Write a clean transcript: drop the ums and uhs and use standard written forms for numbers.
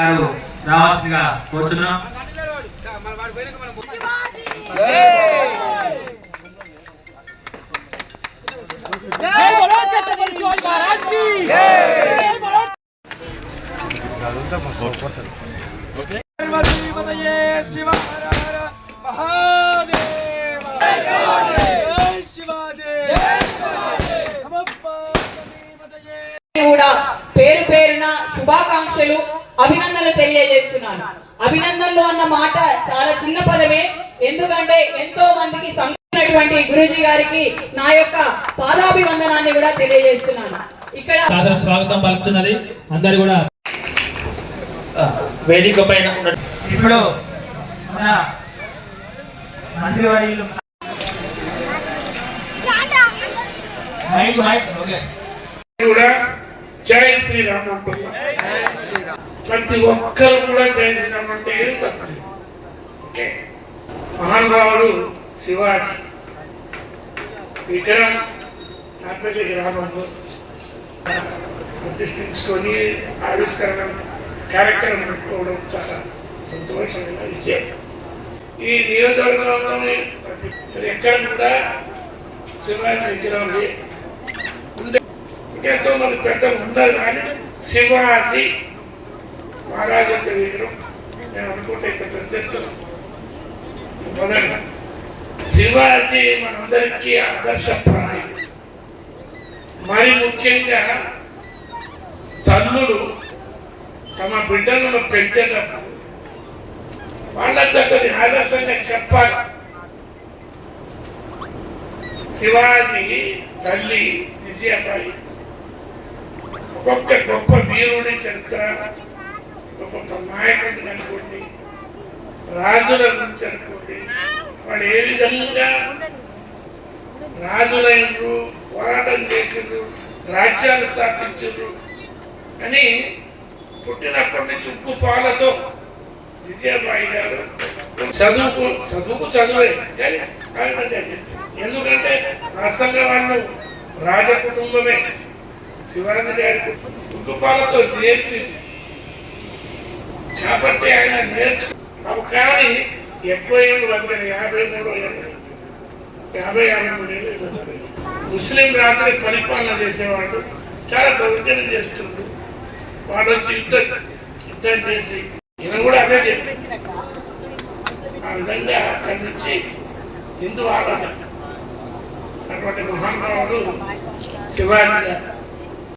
రావాల్సిందిగా కోరుచున్నాం. కూడా పేరు పేరున శుభాకాంక్షలు అభినందనలు తెలియజేస్తున్నాను. అభినందనలు అన్న మాట చాలా చిన్న పదమే, ఎందుకంటే ఎంతో మందికి సంబంధించినటువంటి గురూజీ గారికి నా యొక్క పాదాభివందనాన్ని కూడా తెలియజేస్తున్నాను. ఇక్కడ సాదర స్వాగతం పలుకుతున్నది అందరు కూడా వేదిక పైన. ఇప్పుడు మన మంత్రివర్యులు కూడా జై శ్రీరామ్ అంటున్నాం. ప్రతి ఒక్కరు కూడా జై శ్రీరామ్ అంటే తప్పదు. ఓకే, మహానుభావుడు శివాజీ విగ్రహం నాపల్లి గ్రామంలో ప్రతిష్ఠించుకొని ఆవిష్కరణ కార్యక్రమం పెట్టుకోవడం చాలా సంతోషమైన విషయం. ఈ నియోజకవర్గంలోని ఎక్కడ కూడా శివాజీ విగ్రహం ఉండే ఎంతో మంది పెద్దలు ఉండదు, కానీ శివాజీ మహారాజు యొక్క విగ్రహం నేను అనుకుంటే ఇంత పెద్ద ఎత్తున మొదలు. శివాజీ మనందరికీ ఆదర్శప్రాయం. మరి ముఖ్యంగా తల్లులు తమ బిడ్డలను పెంచేటప్పుడు వాళ్ళకి అతని ఆదర్శంగా చెప్పాలి. శివాజీ తల్లి విజయబాయి ఒక్కొక్క గొప్ప వీరుడి చరిత్ర, ఒక్కొక్క నాయకుడిని అనుకోండి, రాజుల గురించి అనుకోండి, వాళ్ళు ఏ విధంగా రాజులైనరు, పోరాటం చేసిండ్రు, రాజ్యాలు స్థాపించారు అని పుట్టినప్పటి నుంచి ఉప్పు పాలతో విజయబాయి గారు చదువుకు చదువే కానీ ఎందుకంటే వాస్తవంగా వాళ్ళు రాజ కుటుంబమే. శివాజీ గారి ఉగ్గుపాలతో నేర్పింది కాబట్టి ఆయన నేర్చుకు. కానీ ఎక్కువ ఏళ్ళు బతికారు, 53 ఏళ్ళు, 53 ఏళ్ళు. ముస్లిం రాజుని పరిపాలన చేసేవాడు చాలా దౌర్జన్యం చేస్తుండ్రు. వాడు వచ్చి యుద్ధం చేసి ఈయన కూడా అదే చెప్పి ఆ విధంగా అక్కడి నుంచి హిందూ ఆలోచన అటువంటి మహానుభావుడు శివాజీ గారు.